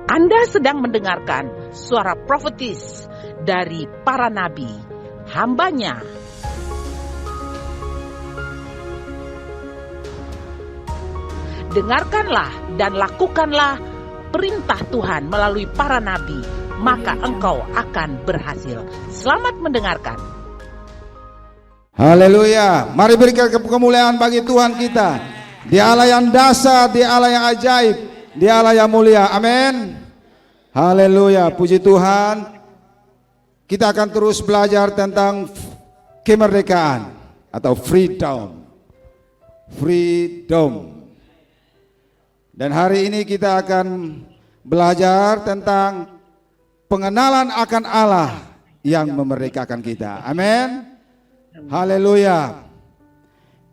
Anda sedang mendengarkan suara profetis dari para nabi, hambanya. Dengarkanlah dan lakukanlah perintah Tuhan melalui para nabi, maka engkau akan berhasil. Selamat mendengarkan. Haleluya. Mari berikan kemuliaan bagi Tuhan kita. Dia Allah yang dasar, Dia Allah yang ajaib, Dia Allah yang mulia. Amin. Haleluya. Puji Tuhan. Kita akan terus belajar tentang kemerdekaan atau freedom. Freedom. Dan hari ini kita akan belajar tentang pengenalan akan Allah yang memerdekakan kita. Amin. Haleluya.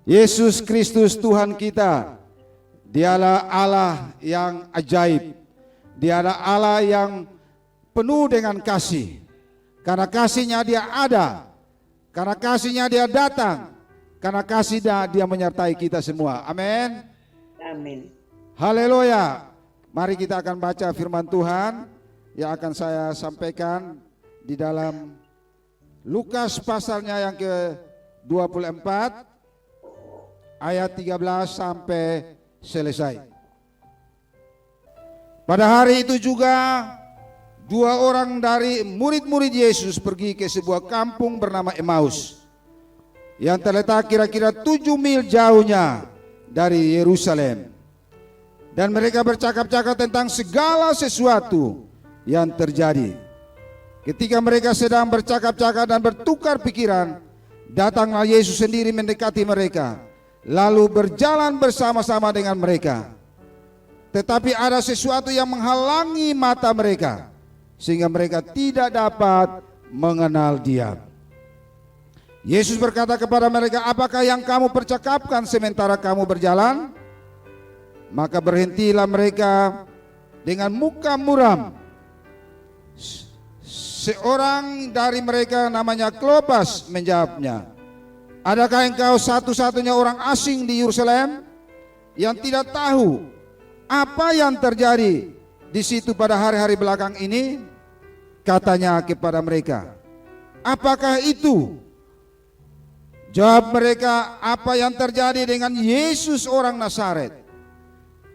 Yesus Kristus Tuhan kita, Dialah Allah yang ajaib. Dialah Allah yang penuh dengan kasih. Karena kasih-Nya Dia ada. Karena kasih-Nya Dia datang. Karena kasih-Nya Dia menyertai kita semua. Amin. Amin. Haleluya. Mari kita akan baca firman Tuhan yang akan saya sampaikan di dalam Lukas pasalnya yang ke-24 ayat 13 sampai selesai. Pada hari itu juga dua orang dari murid-murid Yesus pergi ke sebuah kampung bernama Emmaus yang terletak kira-kira 7 mil jauhnya dari Yerusalem. Dan mereka bercakap-cakap tentang segala sesuatu yang terjadi. Ketika mereka sedang bercakap-cakap dan bertukar pikiran, datanglah Yesus sendiri mendekati mereka, lalu berjalan bersama-sama dengan mereka. Tetapi ada sesuatu yang menghalangi mata mereka, sehingga mereka tidak dapat mengenal Dia. Yesus berkata kepada mereka, "Apakah yang kamu percakapkan sementara kamu berjalan?" Maka berhentilah mereka dengan muka muram. Seorang dari mereka namanya Klopas menjawabnya, "Adakah engkau satu-satunya orang asing di Yerusalem yang tidak tahu apa yang terjadi di situ pada hari-hari belakang ini?" Katanya kepada mereka, "Apakah itu?" Jawab mereka, "Apa yang terjadi dengan Yesus orang Nazaret.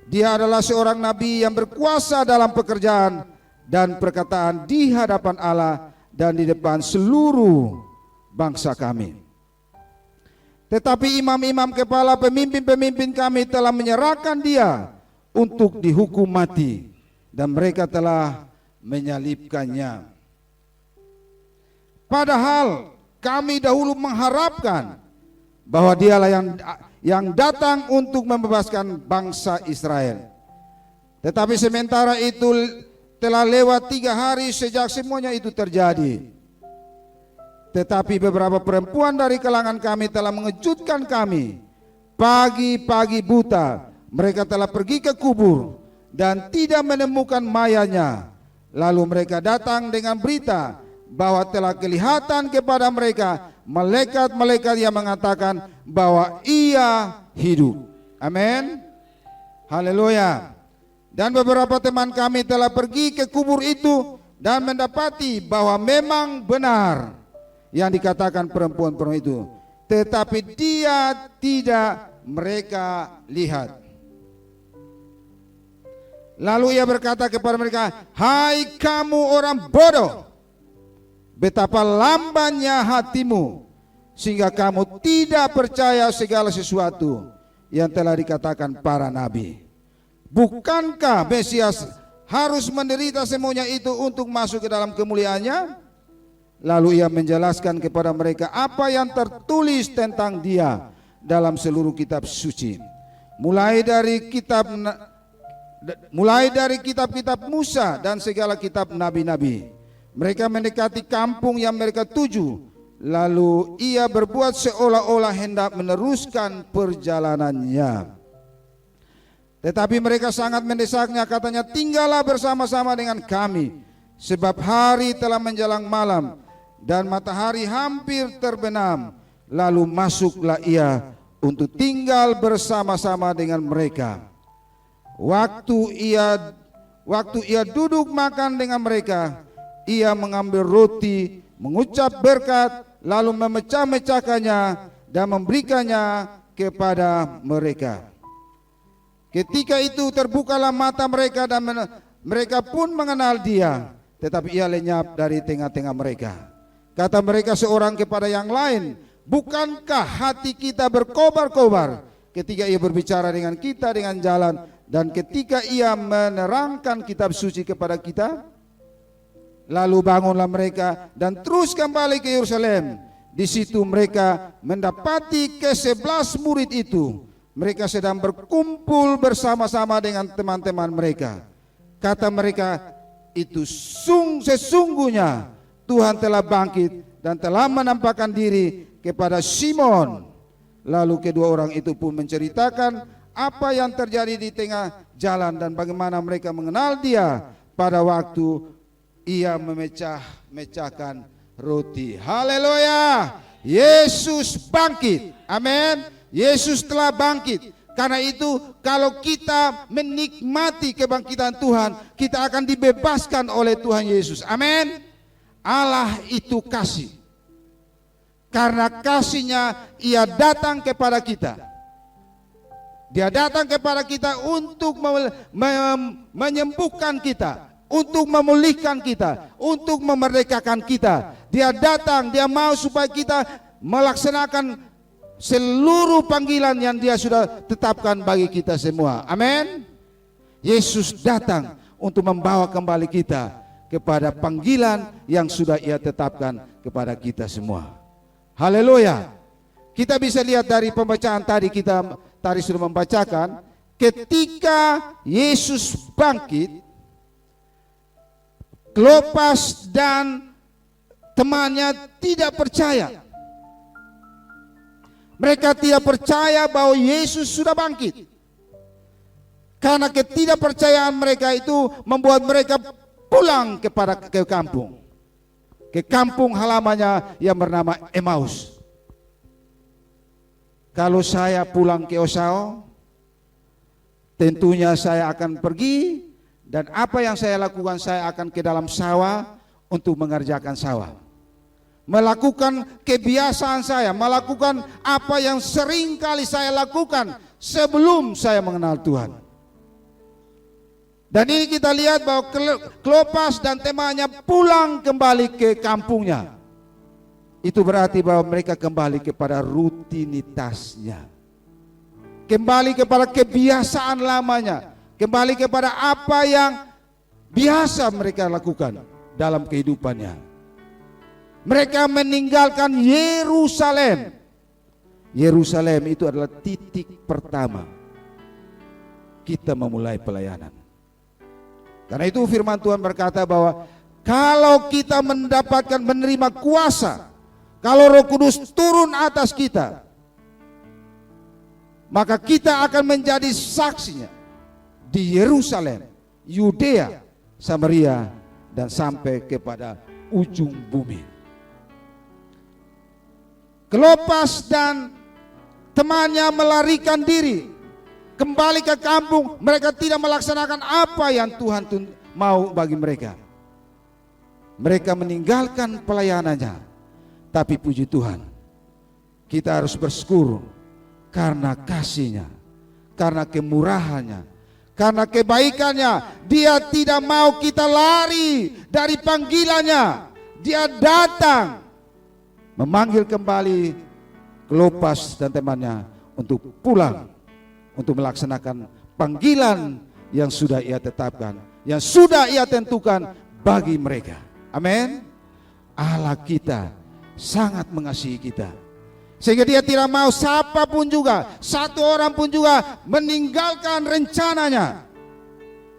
Dia adalah seorang nabi yang berkuasa dalam pekerjaan dan perkataan di hadapan Allah dan di depan seluruh bangsa kami. Tetapi imam-imam kepala pemimpin-pemimpin kami telah menyerahkan Dia untuk dihukum mati dan mereka telah menyalibkannya. Padahal kami dahulu mengharapkan bahwa Dialah yang datang untuk membebaskan bangsa Israel. Tetapi sementara itu telah lewat 3 hari sejak semuanya itu terjadi. Tetapi beberapa perempuan dari kalangan kami telah mengejutkan kami. Pagi-pagi buta mereka telah pergi ke kubur dan tidak menemukan mayatnya. Lalu mereka datang dengan berita bahwa telah kelihatan kepada mereka malaikat-malaikat yang mengatakan bahwa Ia hidup. Amin. Haleluya. Dan beberapa teman kami telah pergi ke kubur itu dan mendapati bahwa memang benar yang dikatakan perempuan-perempuan itu, tetapi Dia tidak mereka lihat. Lalu Ia berkata kepada mereka, "Hai kamu orang bodoh, betapa lambannya hatimu sehingga kamu tidak percaya segala sesuatu yang telah dikatakan para nabi. Bukankah Mesias harus menderita semuanya itu untuk masuk ke dalam kemuliaannya?" Lalu Ia menjelaskan kepada mereka apa yang tertulis tentang Dia dalam seluruh kitab suci, mulai dari kitab-kitab Musa dan segala kitab nabi-nabi. Mereka mendekati kampung yang mereka tuju. Lalu Ia berbuat seolah-olah hendak meneruskan perjalanannya. Tetapi mereka sangat mendesaknya, katanya, "Tinggallah bersama-sama dengan kami, sebab hari telah menjelang malam dan matahari hampir terbenam." Lalu masuklah Ia untuk tinggal bersama-sama dengan mereka. waktu ia duduk makan dengan mereka, ia mengambil roti, mengucap berkat, lalu memecah-mecahkannya dan memberikannya kepada mereka. Ketika itu terbukalah mata mereka dan mereka pun mengenal dia, tetapi ia lenyap dari tengah-tengah mereka. Kata mereka seorang kepada yang lain, bukankah hati kita berkobar-kobar ketika ia berbicara dengan kita dengan jalan dan ketika ia menerangkan kitab suci kepada kita? Lalu bangunlah mereka dan terus kembali ke Yerusalem. Di situ mereka mendapati ke-11 murid itu. Mereka sedang berkumpul bersama-sama dengan teman-teman mereka. Kata mereka, itu sesungguhnya Tuhan telah bangkit dan telah menampakkan diri kepada Simon. Lalu kedua orang itu pun menceritakan apa yang terjadi di tengah jalan dan bagaimana mereka mengenal dia pada waktu ia memecah-mecahkan roti. Haleluya! Yesus bangkit. Amin. Yesus telah bangkit. Karena itu kalau kita menikmati kebangkitan Tuhan, kita akan dibebaskan oleh Tuhan Yesus. Amin. Allah itu kasih. Karena kasihnya ia datang kepada kita. Dia datang kepada kita untuk menyembuhkan kita, untuk memulihkan kita, untuk memerdekakan kita. Dia datang, dia mau supaya kita melaksanakan seluruh panggilan yang dia sudah tetapkan bagi kita semua. Amin. Yesus datang untuk membawa kembali kita kepada panggilan yang sudah ia tetapkan kepada kita semua. Haleluya. Kita bisa lihat dari pembacaan tadi, kita tadi sudah membacakan, ketika Yesus bangkit, Klopas dan temannya tidak percaya. Mereka tidak percaya bahwa Yesus sudah bangkit. Karena ketidakpercayaan mereka itu membuat mereka pulang ke kampung. Ke kampung halamannya yang bernama Emmaus. Kalau saya pulang ke Osao, tentunya saya akan pergi. Dan apa yang saya lakukan, saya akan ke dalam sawah untuk mengerjakan sawah. Melakukan kebiasaan saya, melakukan apa yang sering kali saya lakukan sebelum saya mengenal Tuhan. Dan ini kita lihat bahwa Klopas dan temannya pulang kembali ke kampungnya. Itu berarti bahwa mereka kembali kepada rutinitasnya. Kembali kepada kebiasaan lamanya. Kembali kepada apa yang biasa mereka lakukan dalam kehidupannya. Mereka meninggalkan Yerusalem. Yerusalem itu adalah titik pertama kita memulai pelayanan. Karena itu firman Tuhan berkata bahwa kalau kita mendapatkan menerima kuasa, kalau Roh Kudus turun atas kita, maka kita akan menjadi saksinya di Yerusalem, Yudea, Samaria, dan sampai kepada ujung bumi. Klopas dan temannya melarikan diri kembali ke kampung. Mereka tidak melaksanakan apa yang Tuhan mau bagi mereka. Mereka meninggalkan pelayanannya. Tapi puji Tuhan, kita harus bersyukur karena kasih-Nya, karena kemurahannya, karena kebaikannya. Dia tidak mau kita lari dari panggilannya. Dia datang memanggil kembali Klopas dan temannya untuk pulang, untuk melaksanakan panggilan yang sudah ia tetapkan, yang sudah ia tentukan bagi mereka. Amin. Allah kita sangat mengasihi kita, sehingga dia tidak mau siapapun juga, satu orang pun juga meninggalkan rencananya,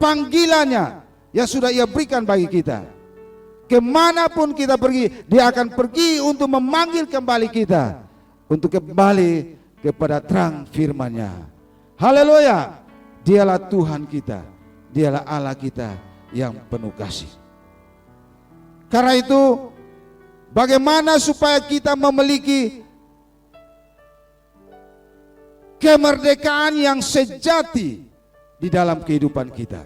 panggilannya yang sudah ia berikan bagi kita. Kemanapun kita pergi, dia akan pergi untuk memanggil kembali kita, untuk kembali kepada terang firman-Nya. Haleluya. Dialah Tuhan kita, dialah Allah kita yang penuh kasih. Karena itu, bagaimana supaya kita memiliki kemerdekaan yang sejati di dalam kehidupan kita?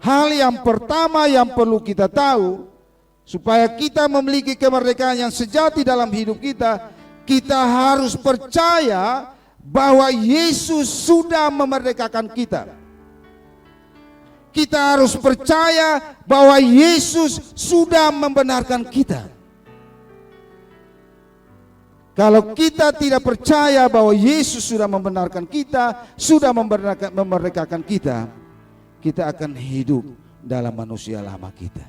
hal yang pertama yang perlu kita tahu, supaya kita memiliki kemerdekaan yang sejati dalam hidup kita, kita harus percaya bahwa Yesus sudah memerdekakan kita. Kita harus percaya bahwa Yesus sudah membenarkan kita. Kalau kita tidak percaya bahwa Yesus sudah membenarkan kita, sudah memerdekakan kita, kita akan hidup dalam manusia lama kita.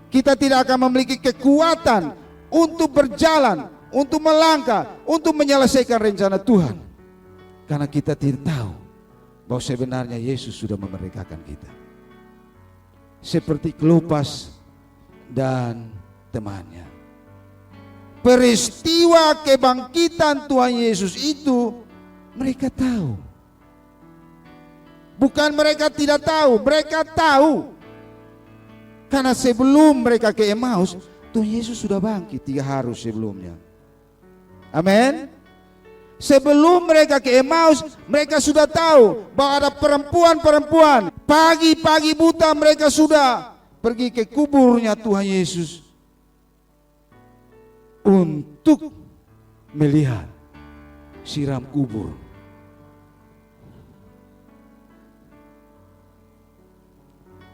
Kita tidak akan memiliki kekuatan untuk berjalan, untuk melangkah, untuk menyelesaikan rencana Tuhan. Karena kita tidak tahu bahwa sebenarnya Yesus sudah memerdekakan kita. Seperti Kleopas dan temannya. Peristiwa kebangkitan Tuhan Yesus itu mereka tahu. Bukan mereka tidak tahu, mereka tahu. Karena sebelum mereka ke Emmaus, Tuhan Yesus sudah bangkit 3 hari sebelumnya. Amin. Sebelum mereka ke Emmaus, mereka sudah tahu bahwa ada perempuan-perempuan. Pagi-pagi buta mereka sudah pergi ke kuburnya Tuhan Yesus untuk melihat siram kubur.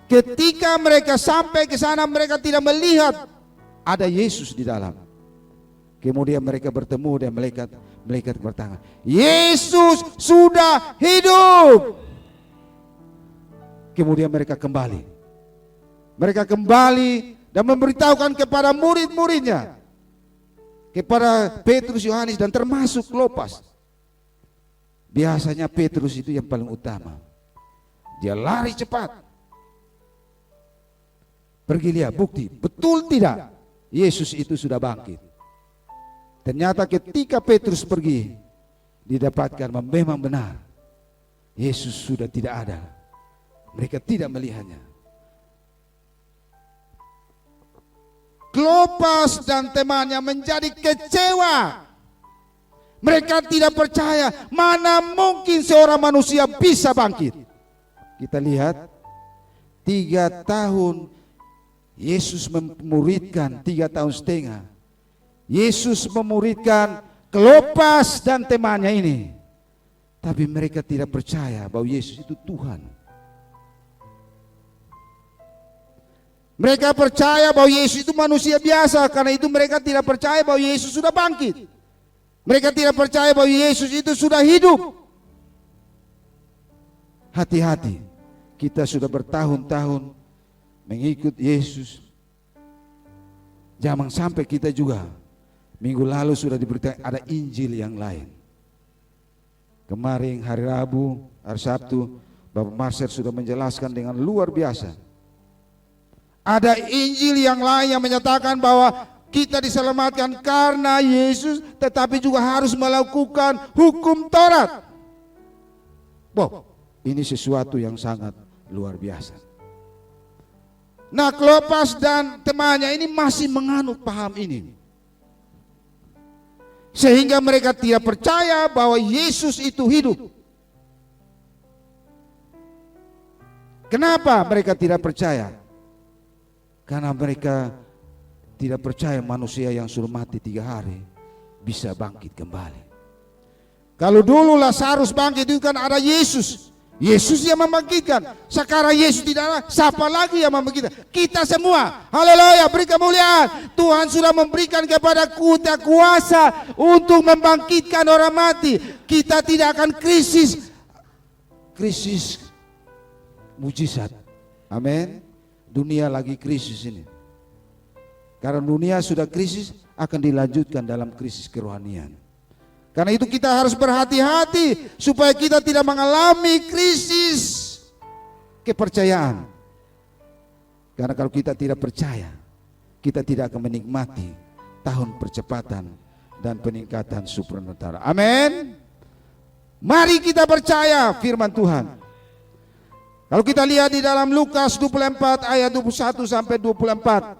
Ketika mereka sampai ke sana, mereka tidak melihat ada Yesus di dalam. Kemudian mereka bertemu dan malaikat bertanya, Yesus sudah hidup. Kemudian mereka kembali. Mereka kembali dan memberitahukan kepada murid-muridnya, kepada Petrus, Yohanes, dan termasuk Kleopas. Biasanya Petrus itu yang paling utama. Dia lari cepat. Pergi lihat bukti, betul tidak Yesus itu sudah bangkit. Ternyata ketika Petrus pergi, didapatkan memang benar Yesus sudah tidak ada. Mereka tidak melihatnya. Kleopas dan temannya menjadi kecewa. Mereka tidak percaya, mana mungkin seorang manusia bisa bangkit. Kita lihat 3 tahun Yesus memuridkan, 3 tahun setengah. Yesus memuridkan Kleopas dan temannya ini. Tapi mereka tidak percaya bahwa Yesus itu Tuhan. Mereka percaya bahwa Yesus itu manusia biasa. Karena itu mereka tidak percaya bahwa Yesus sudah bangkit. Mereka tidak percaya bahwa Yesus itu sudah hidup. Hati-hati, kita sudah bertahun-tahun mengikut Yesus. Jangan sampai kita juga, minggu lalu sudah diberitakan ada Injil yang lain. Kemarin hari Rabu, hari Sabtu, Bapak Marcel sudah menjelaskan dengan luar biasa. Ada Injil yang lain yang menyatakan bahwa kita diselamatkan karena Yesus, tetapi juga harus melakukan hukum Taurat. Wow, ini sesuatu yang sangat luar biasa. Nah, Kleopas dan temannya ini masih menganut paham ini. Sehingga mereka tidak percaya bahwa Yesus itu hidup. Kenapa mereka tidak percaya? Karena mereka tidak percaya manusia yang sudah mati 3 hari bisa bangkit kembali. Kalau dulu Lazarus bangkit itu kan ada Yesus. Yesus yang membangkitkan. Sekarang Yesus tidak ada, siapa lagi yang membangkitkan? Kita semua. Haleluya, beri kemuliaan. Tuhan sudah memberikan kepada kita kuasa untuk membangkitkan orang mati. Kita tidak akan krisis mujizat. Amin. Dunia lagi krisis ini. Karena dunia sudah krisis, akan dilanjutkan dalam krisis kerohanian. Karena itu kita harus berhati-hati supaya kita tidak mengalami krisis kepercayaan. Karena kalau kita tidak percaya, kita tidak akan menikmati tahun percepatan dan peningkatan supranatural. Amin. Mari kita percaya firman Tuhan. Kalau kita lihat di dalam Lukas 24 ayat 21 sampai 24.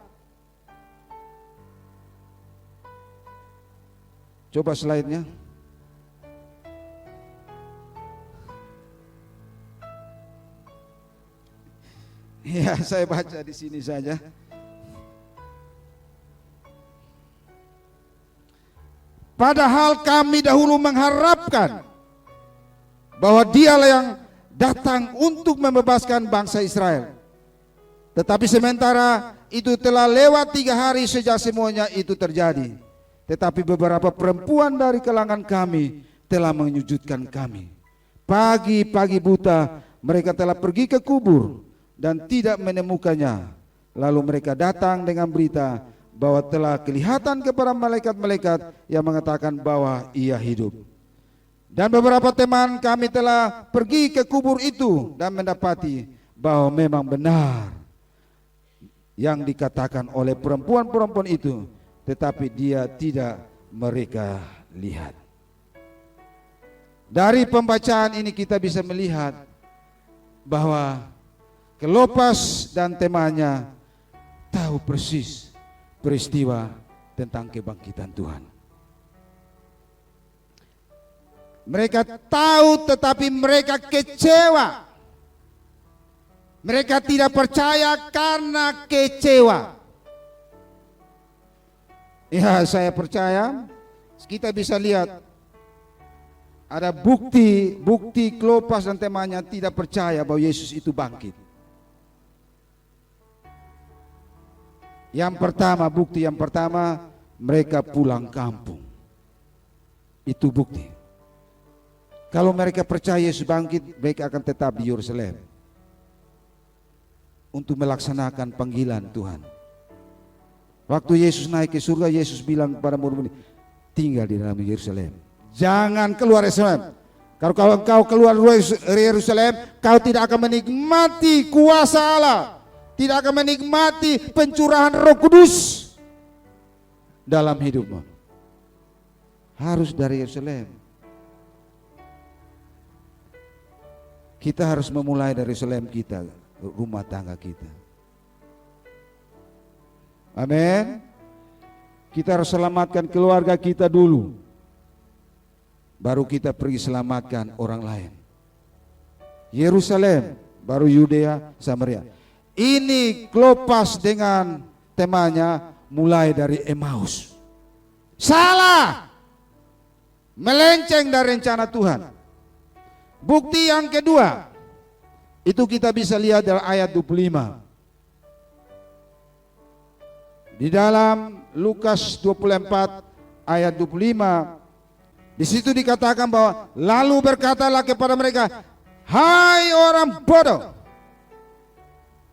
Coba slide-nya. Ya, saya baca di sini saja. Padahal kami dahulu mengharapkan bahwa Dialah yang datang untuk membebaskan bangsa Israel. Tetapi sementara itu telah lewat 3 hari sejak semuanya itu terjadi. Tetapi beberapa perempuan dari kalangan kami telah menyujudkan kami. Pagi-pagi buta mereka telah pergi ke kubur dan tidak menemukannya. Lalu mereka datang dengan berita bahwa telah kelihatan kepada malaikat-malaikat yang mengatakan bahwa ia hidup. Dan beberapa teman kami telah pergi ke kubur itu dan mendapati bahwa memang benar yang dikatakan oleh perempuan-perempuan itu, tetapi dia tidak mereka lihat. Dari pembacaan ini kita bisa melihat bahwa Klopas dan temannya tahu persis peristiwa tentang kebangkitan Tuhan. Mereka tahu tetapi mereka kecewa. Mereka tidak percaya karena kecewa. Ya, saya percaya kita bisa lihat ada bukti Klopas dan temannya tidak percaya bahwa Yesus itu bangkit. Bukti yang pertama mereka pulang kampung. Itu bukti. Kalau mereka percaya Yesus bangkit, mereka akan tetap di Yerusalem untuk melaksanakan panggilan Tuhan. Waktu Yesus naik ke surga, Yesus bilang kepada murid-murid, tinggal di dalam Yerusalem, jangan keluar Yerusalem. Kalau kau keluar dari Yerusalem, kau tidak akan menikmati kuasa Allah, tidak akan menikmati pencurahan Roh Kudus dalam hidupmu. Harus dari Yerusalem. Kita harus memulai dari Yerusalem kita, rumah tangga kita. Amin. Kita harus selamatkan keluarga kita dulu, baru kita pergi selamatkan orang lain. Yerusalem, baru Yudea, Samaria. Ini Klopas dengan temannya mulai dari Emmaus. Salah, melenceng dari rencana Tuhan. Bukti yang kedua, itu kita bisa lihat dalam ayat 25. Di dalam Lukas 24 ayat 25, di situ dikatakan bahwa lalu berkatalah kepada mereka, hai orang bodoh,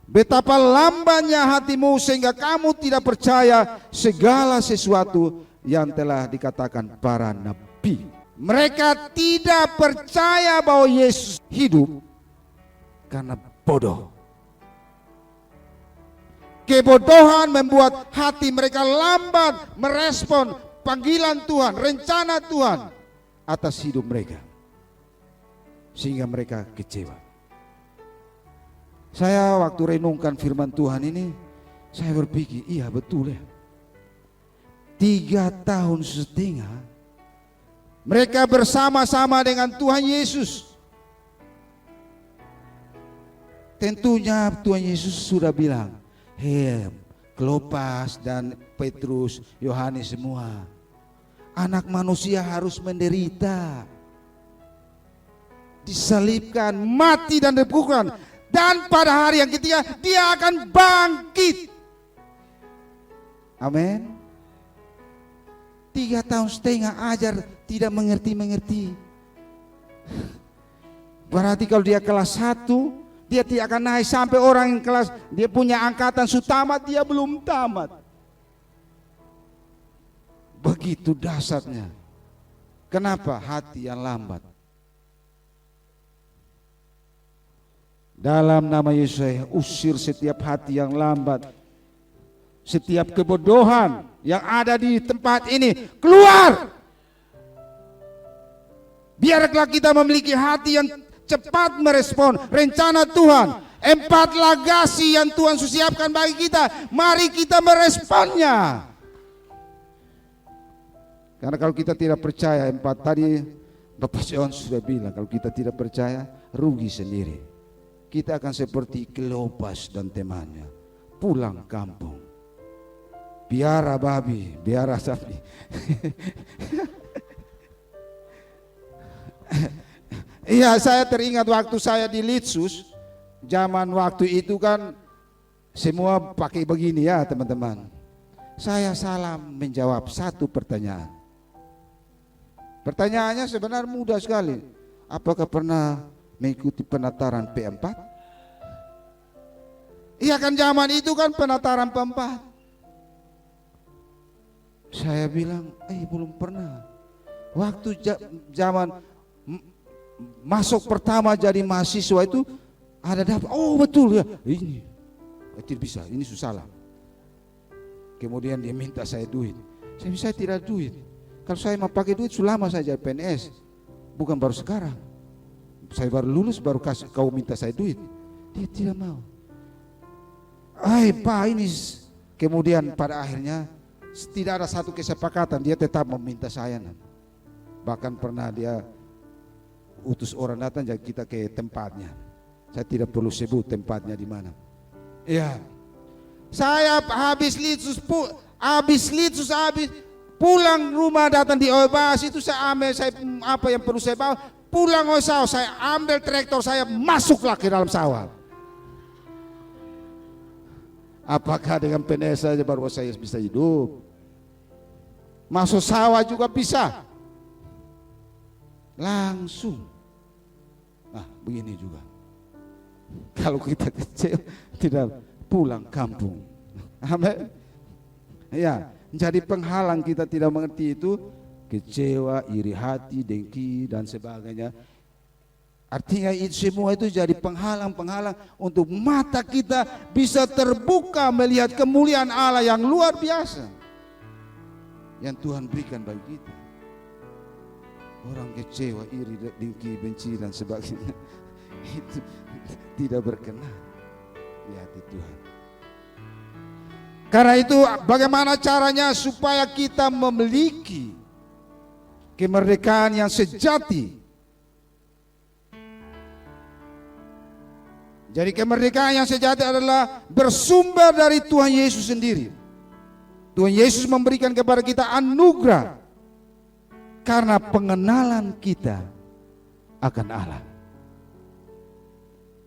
betapa lambannya hatimu sehingga kamu tidak percaya segala sesuatu yang telah dikatakan para nabi. Mereka tidak percaya bahwa Yesus hidup karena bodoh. Kebodohan membuat hati mereka lambat merespon panggilan Tuhan, rencana Tuhan atas hidup mereka, sehingga mereka kecewa. Saya waktu renungkan firman Tuhan ini, saya berpikir, iya betul ya. 3,5 tahun mereka bersama-sama dengan Tuhan Yesus. Tentunya Tuhan Yesus sudah bilang, hei Klopas dan Petrus, Yohanes semua, anak manusia harus menderita, disalibkan, mati dan dikuburkan, dan pada hari yang ketiga dia akan bangkit. Amin. 3,5 tahun ajar tidak mengerti. Berarti kalau dia kelas 1, dia tidak akan naik sampai orang yang kelas, dia punya angkatan tamat, dia belum tamat. Begitu dasarnya. Kenapa? Hati yang lambat. Dalam nama Yesus saya usir setiap hati yang lambat, setiap kebodohan yang ada di tempat ini keluar. Biarlah kita memiliki hati yang cepat merespon rencana Tuhan. 4 legasi yang Tuhan siapkan bagi kita, mari kita meresponnya. Karena kalau kita tidak percaya, 4 tadi Bapak John sudah bilang, kalau kita tidak percaya rugi sendiri. kita akan seperti Kleopas dan temannya, pulang kampung. Biara babi, biara sapi. Iya, saya teringat waktu saya di Litsus, zaman waktu itu kan semua pakai begini ya teman-teman. Saya salah menjawab satu pertanyaan. Pertanyaannya sebenarnya mudah sekali. Apakah pernah mengikuti penataran P4? Iya kan, zaman itu kan penataran P4. Saya bilang, belum pernah. Waktu zaman masuk pertama jadi mahasiswa itu ada dapat. Oh betul ya, ini tidak bisa, ini susah lah. Kemudian dia minta saya duit. Saya tidak duit. Kalau saya mau pakai duit selama saya jadi PNS, bukan baru sekarang. Saya baru lulus baru kasih kau minta saya duit. Dia tidak mau. Pak ini. Kemudian pada akhirnya tidak ada satu kesepakatan, dia tetap meminta saya. Bahkan pernah dia utus orang datang jadi kita ke tempatnya. Saya tidak perlu sebut tempatnya di mana. Ya. Saya habis Litsus pulang rumah datang di Oebas itu saya ambil apa yang perlu saya bawa. Pulang sawah, saya ambil traktor saya masuklah ke dalam sawah. Apakah dengan PNS saja baru saya bisa hidup? Masuk sawah juga bisa. Langsung. Nah, begini juga. Kalau kita kecil tidak pulang kampung. Amin. Ya, jadi penghalang kita tidak mengerti itu, kecewa, iri hati, dengki dan sebagainya. Artinya itu semua itu jadi penghalang-penghalang untuk mata kita bisa terbuka melihat kemuliaan Allah yang luar biasa yang Tuhan berikan bagi kita. Orang kecewa, iri, dengki, benci dan sebagainya itu tidak berkenan di hati Tuhan. Karena itu bagaimana caranya supaya kita memiliki kemerdekaan yang sejati? Jadi kemerdekaan yang sejati adalah bersumber dari Tuhan Yesus sendiri. Tuhan Yesus memberikan kepada kita anugerah karena pengenalan kita akan Allah.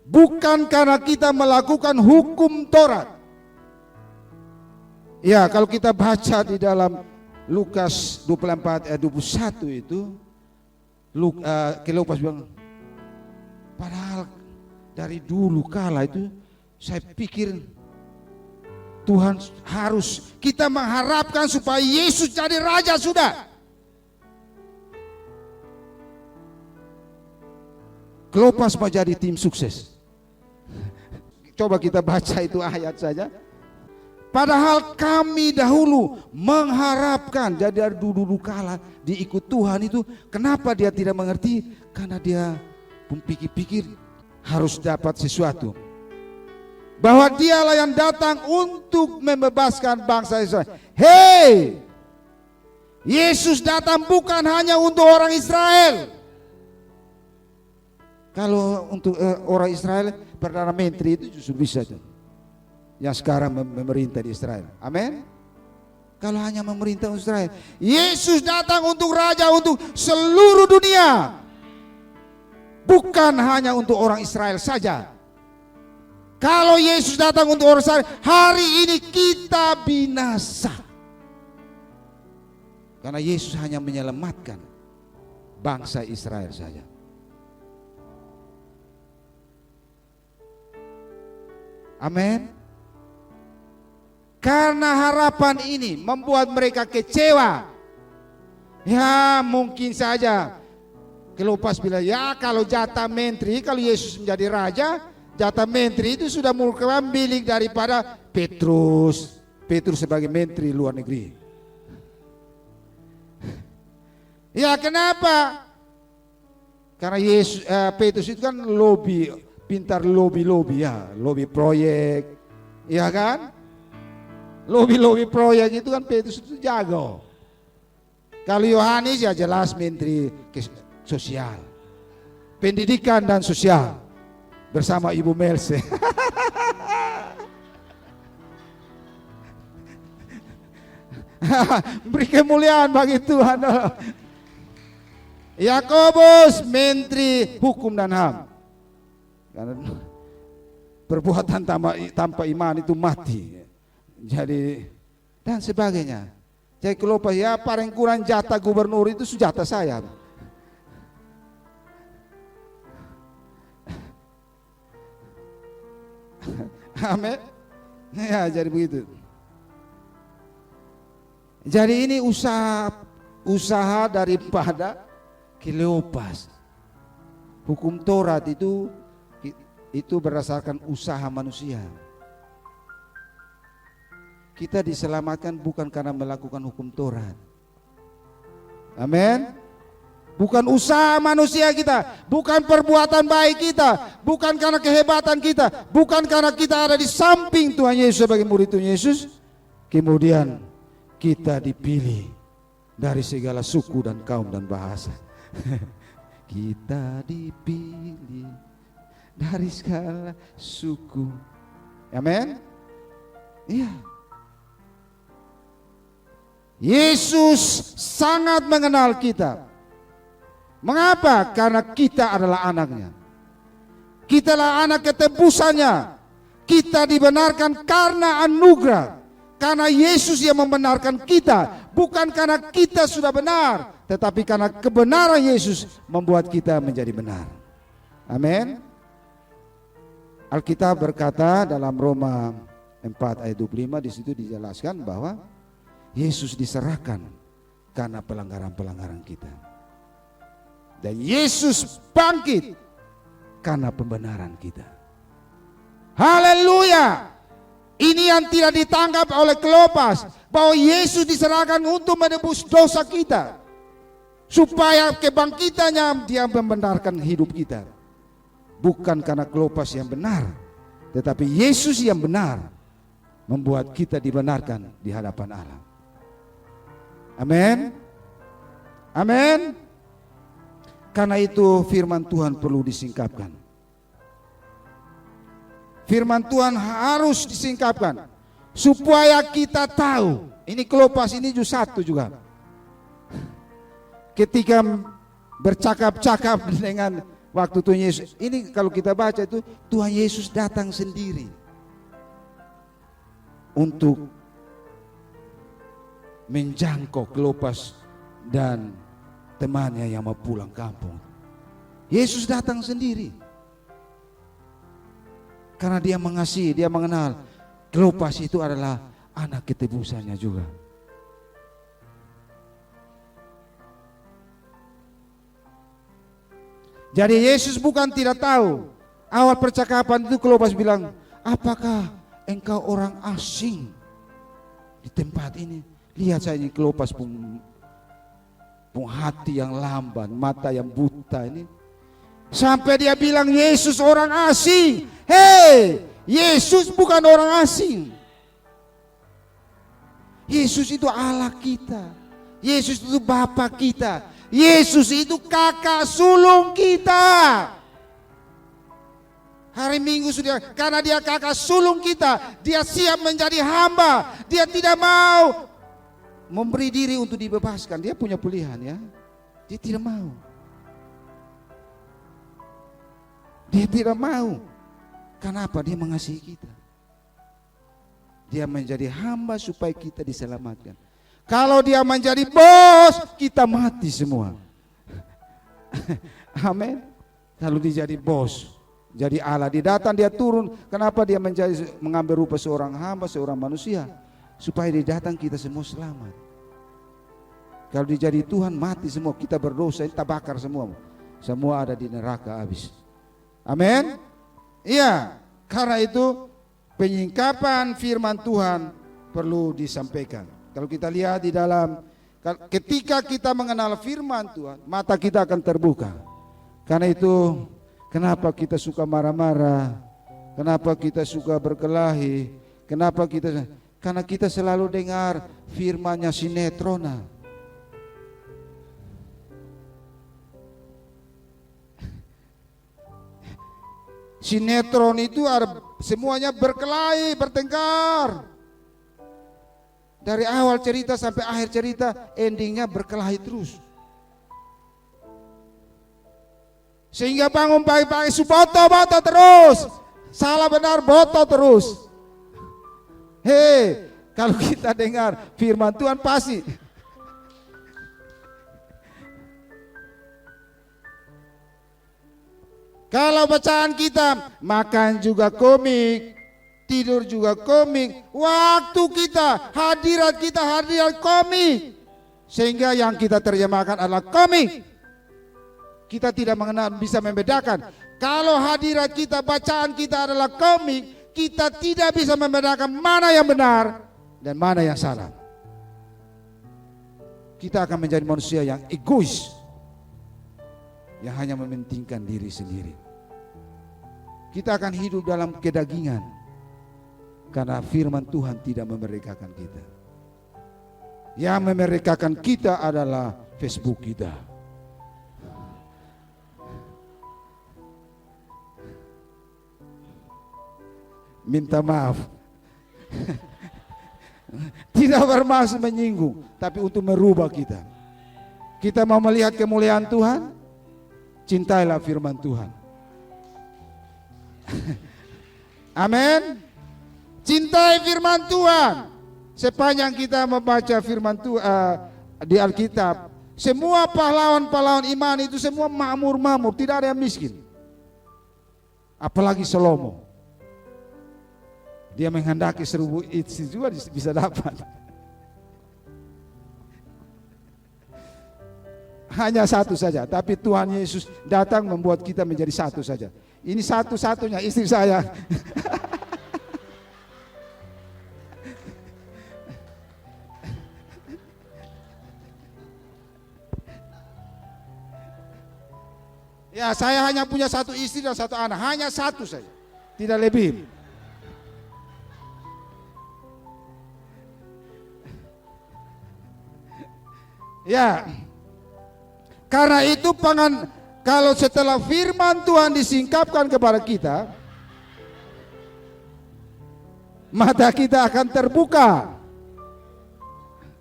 Bukan karena kita melakukan hukum Taurat. Ya, kalau kita baca di dalam Lukas 24 ayat 21 itu, Kleopas bilang, padahal dari dulu kala itu saya pikir Tuhan harus kita mengharapkan supaya Yesus jadi raja sudah. Kleopas mau jadi tim sukses. Coba kita baca itu ayat saja. Padahal kami dahulu mengharapkan, jadi dari dulu kala diikut Tuhan itu, kenapa dia tidak mengerti? Karena dia pikir-pikir harus dapat sesuatu. Bahwa dialah yang datang untuk membebaskan bangsa Israel. Hei, Yesus datang bukan hanya untuk orang Israel. Kalau untuk orang Israel, Perdana Menteri itu justru bisa tuh, yang sekarang memerintah di Israel. Amin. Kalau hanya memerintah Israel, Yesus datang untuk raja untuk seluruh dunia, bukan hanya untuk orang Israel saja. Kalau Yesus datang untuk orang Israel, hari ini kita binasa, karena Yesus hanya menyelamatkan bangsa Israel saja. Amin. Karena harapan ini membuat mereka kecewa. Ya mungkin saja Kleopas bilang, ya kalau jatah menteri, kalau Yesus menjadi raja, jatah menteri itu sudah merupakan milik daripada Petrus. Petrus sebagai menteri luar negeri. Ya kenapa? Karena Petrus itu kan pintar lobby ya, lobby proyek, ya kan? Lobby proyek itu kan Petrus itu jago. Kalau Yohanes ya jelas menteri sosial, pendidikan dan sosial. bersama Ibu Melse. Beri kemuliaan bagi Tuhan. Yakobus, menteri hukum dan HAM. Karena perbuatan tanpa iman itu mati. Jadi dan sebagainya. Jadi kalau ya paling kurang jatah gubernur itu jatah saya. Amin. Ya, jadi begitu. Jadi ini usaha daripada Kleopas. Hukum Taurat itu berdasarkan usaha manusia. Kita diselamatkan bukan karena melakukan hukum Taurat. Amin. Bukan usaha manusia kita, bukan perbuatan baik kita, bukan karena kehebatan kita, bukan karena kita ada di samping Tuhan Yesus sebagai murid Tuhan Yesus. Kemudian kita dipilih dari segala suku dan kaum dan bahasa. Kita dipilih dari segala suku. Amin. Iya. Yesus sangat mengenal kita. Mengapa? Karena kita adalah anaknya. Kita adalah anak ketebusannya. Kita dibenarkan karena anugerah. Karena Yesus yang membenarkan kita. Bukan karena kita sudah benar, tetapi karena kebenaran Yesus membuat kita menjadi benar. Amin. Alkitab berkata dalam Roma 4 ayat 25, di situ dijelaskan bahwa Yesus diserahkan karena pelanggaran-pelanggaran kita. Dan Yesus bangkit karena pembenaran kita. Haleluya. Ini yang tidak ditangkap oleh Kleopas, bahwa Yesus diserahkan untuk menebus dosa kita, supaya kebangkitannya dia membenarkan hidup kita. Bukan karena Kleopas yang benar, tetapi Yesus yang benar membuat kita dibenarkan di hadapan Allah. Amin. Amin. Karena itu firman Tuhan perlu disingkapkan. Firman Tuhan harus disingkapkan supaya kita tahu. Ini Kleopas ini juga satu juga. Ketika bercakap-cakap dengan waktu Tuhan Yesus, ini kalau kita baca itu Tuhan Yesus datang sendiri untuk menjangkau Kleopas dan temannya yang mau pulang kampung. Yesus datang sendiri. Karena dia mengasihi, dia mengenal Kleopas itu adalah anak ketebusannya juga. Jadi Yesus bukan tidak tahu. Awal percakapan itu Kleopas bilang, apakah engkau orang asing di tempat ini? Lihat saya ini Kleopas pun hati yang lamban, mata yang buta ini. Sampai dia bilang Yesus orang asing. Hei, Yesus bukan orang asing. Yesus itu Allah kita. Yesus itu Bapa kita. Yesus itu kakak sulung kita. Hari Minggu sudah, karena dia kakak sulung kita, dia siap menjadi hamba. Dia tidak mau memberi diri untuk dibebaskan. Dia punya pilihan ya. Dia tidak mau. Dia tidak mau. Kenapa? Dia mengasihi kita. Dia menjadi hamba supaya kita diselamatkan. Kalau dia menjadi bos, kita mati semua. Amin. Kalau dia jadi bos, jadi Allah, dia datang, dia turun. Kenapa dia mengambil rupa seorang hamba, seorang manusia? Supaya dia datang kita semua selamat. Kalau dia jadi Tuhan, mati semua. Kita berdosa, kita bakar semua. Semua ada di neraka habis. Amin. Iya, karena itu penyingkapan firman Tuhan perlu disampaikan. Kalau kita lihat di dalam, ketika kita mengenal firman Tuhan, mata kita akan terbuka. Karena itu, kenapa kita suka marah-marah? Kenapa kita suka berkelahi? Karena kita selalu dengar firman-Nya sinetrona. Sinetron itu ada semuanya berkelahi, bertengkar. Dari awal cerita sampai akhir cerita, endingnya berkelahi terus. Sehingga bangun pagi-pagi boto terus, salah benar boto terus. Hei, kalau kita dengar firman Tuhan pasti. Kalau bacaan kita, makan juga komik, tidur juga komik, waktu kita, hadirat komik. Sehingga yang kita terjemahkan adalah komik. Kita tidak mengenal, bisa membedakan. Kalau hadirat kita, bacaan kita adalah komik, kita tidak bisa membedakan mana yang benar dan mana yang salah. Kita akan menjadi manusia yang egois, yang hanya mementingkan diri sendiri. Kita akan hidup dalam kedagingan karena firman Tuhan tidak memerdekakan kita. Yang memerdekakan kita adalah Facebook kita. Minta maaf. Tidak bermaksud menyinggung, tapi untuk merubah kita. Kita mau melihat kemuliaan Tuhan, cintailah firman Tuhan. Amin. Cintai firman Tuhan. Sepanjang kita membaca firman Tuhan di Alkitab, semua pahlawan-pahlawan iman itu semua makmur-makmur, tidak ada yang miskin. Apalagi Salomo. Dia menghendaki 1000 istri juga bisa dapat. Hanya satu saja, tapi Tuhan Yesus datang membuat kita menjadi satu saja. Ini satu-satunya istri saya. Ya, saya hanya punya satu istri dan satu anak, hanya satu saja, tidak lebih. Ya, karena itu kalau setelah firman Tuhan disingkapkan kepada kita, mata kita akan terbuka.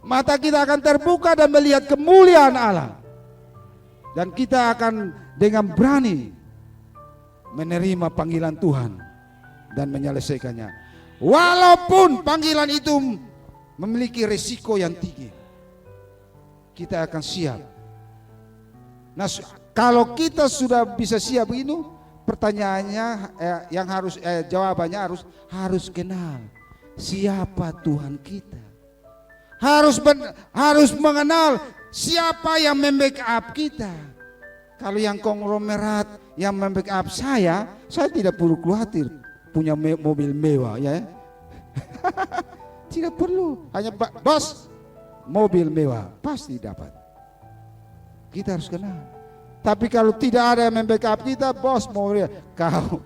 Mata kita akan terbuka dan melihat kemuliaan Allah. Dan kita akan dengan berani menerima panggilan Tuhan dan menyelesaikannya. Walaupun panggilan itu memiliki risiko yang tinggi, kita akan siap. Nah, kalau kita sudah bisa siap begini, pertanyaannya yang jawabannya harus kenal siapa Tuhan kita. Harus mengenal siapa yang membackup kita. Kalau yang konglomerat yang membackup saya tidak perlu khawatir punya mobil mewah, ya. Tidak perlu, hanya bos mobil mewah pasti dapat. Kita harus kenal. Tapi kalau tidak ada yang membackup kita, bos mau kau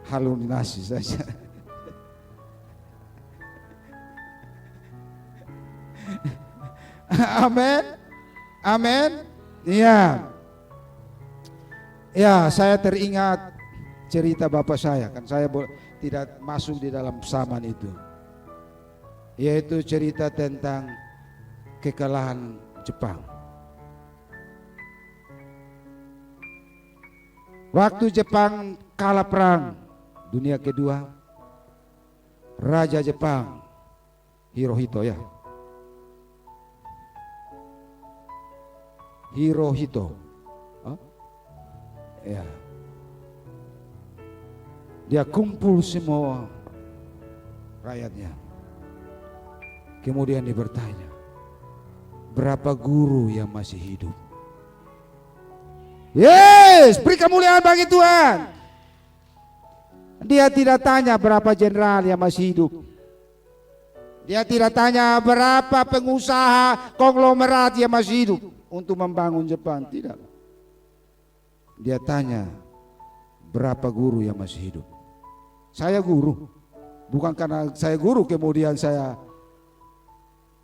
halusinasi saja. Amin. Amin. Iya. Ya, saya teringat cerita bapak saya, kan saya tidak masuk di dalam zaman itu. Yaitu cerita tentang kekalahan Jepang. Waktu Jepang kalah perang dunia kedua, Raja Jepang Hirohito, ya, Hirohito, ya, dia kumpul semua rakyatnya. Kemudian dia bertanya, berapa guru yang masih hidup? Yes, beri kemuliaan bagi Tuhan. Dia tidak tanya berapa jenderal yang masih hidup. Dia tidak tanya berapa pengusaha konglomerat yang masih hidup untuk membangun Jepang, tidak. Dia tanya berapa guru yang masih hidup. Saya guru, bukan karena saya guru kemudian saya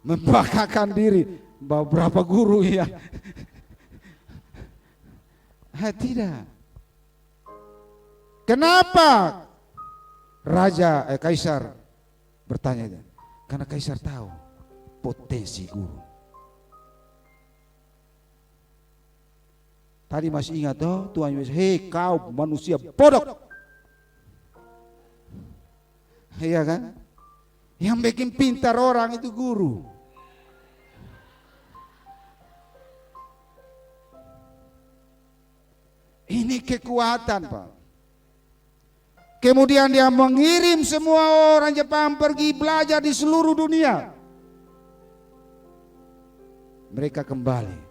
membanggakan diri bahwa berapa guru ya. Tidak. Kenapa Kaisar bertanya? Karena Kaisar tahu potensi guru. Tadi masih ingat toh Tuhan Yesus, hei kau manusia bodoh. Iya kan? Yang bikin pintar orang itu guru. Ini kekuatan, Pak. Kemudian dia mengirim semua orang Jepang pergi belajar di seluruh dunia. Mereka kembali.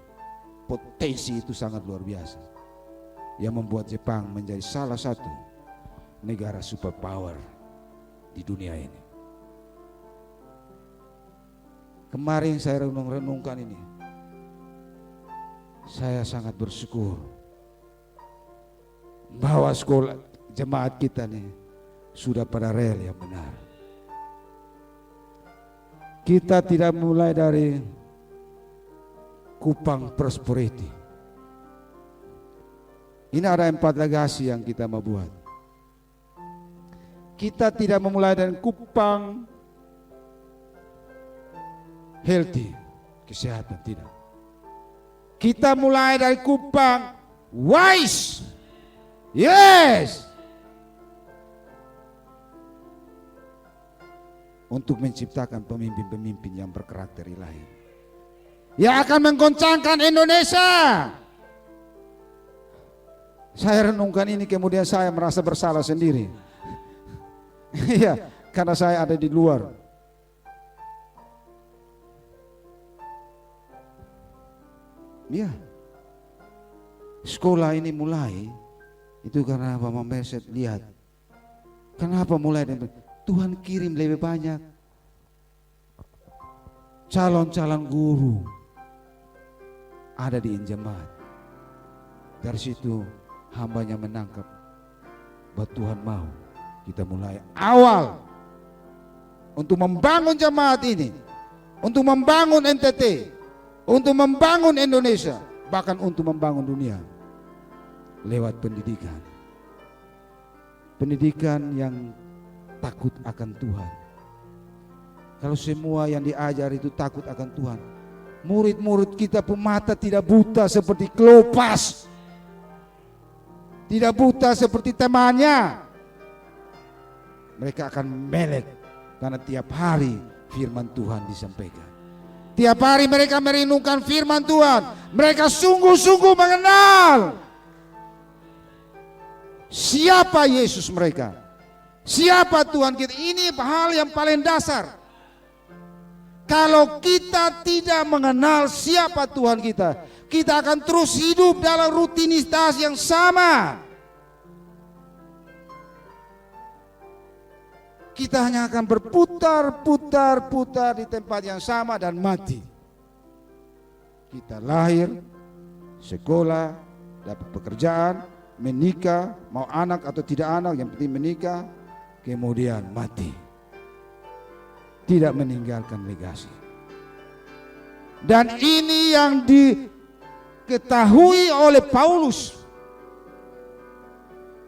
Potensi itu sangat luar biasa. Yang membuat Jepang menjadi salah satu negara superpower di dunia ini. Kemarin saya renung-renungkan ini. Saya sangat bersyukur bahwa sekolah jemaat kita nih sudah pada rel yang benar. Kita tidak mulai dari Kupang Prosperity. Ini ada 4 legasi yang kita mau buat. Kita tidak memulai dari Kupang Healthy, kesehatan, tidak. Kita mulai dari Kupang Wise. Yes. Untuk menciptakan pemimpin-pemimpin yang berkarakter ilahi, yang akan menggoncangkan Indonesia. Saya renungkan ini, kemudian saya merasa bersalah sendiri. Iya, karena saya ada di luar. Ya, sekolah ini mulai itu karena Bapak Merset lihat. Kenapa mulai? Tuhan kirim lebih banyak calon-calon guru ada di jemaat. Dari situ hambanya menangkap bahwa Tuhan mau kita mulai awal untuk membangun jemaat ini, untuk membangun NTT, untuk membangun Indonesia, bahkan untuk membangun dunia lewat pendidikan. Pendidikan yang takut akan Tuhan. Kalau semua yang diajar itu takut akan Tuhan, murid-murid kita pun mata tidak buta seperti Klopas, tidak buta seperti temannya. Mereka akan melek karena tiap hari firman Tuhan disampaikan. Tiap hari mereka merindukan firman Tuhan. Mereka sungguh-sungguh mengenal siapa Yesus mereka, siapa Tuhan kita. Ini hal yang paling dasar. Kalau kita tidak mengenal siapa Tuhan kita, kita akan terus hidup dalam rutinitas yang sama. Kita hanya akan berputar-putar-putar di tempat yang sama dan mati. Kita lahir, sekolah, dapat pekerjaan, menikah, mau anak atau tidak anak, yang penting menikah, kemudian mati. Tidak meninggalkan legasi. Dan ini yang diketahui oleh Paulus.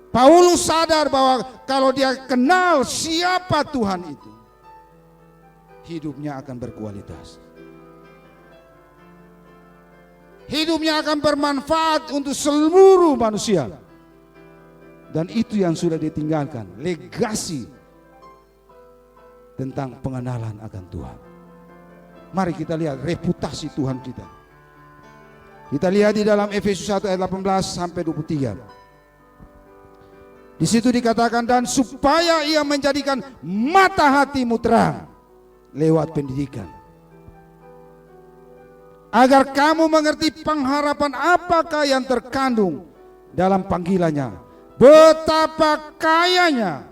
Paulus sadar bahwa kalau dia kenal siapa Tuhan itu, hidupnya akan berkualitas. Hidupnya akan bermanfaat untuk seluruh manusia. Dan itu yang sudah ditinggalkan, legasi tentang pengenalan akan Tuhan. Mari kita lihat reputasi Tuhan kita. Kita lihat di dalam Efesus 1 ayat 18 sampai 23. Di situ dikatakan, dan supaya ia menjadikan mata hatimu terang lewat pendidikan, agar kamu mengerti pengharapan apakah yang terkandung dalam panggilannya, betapa kayanya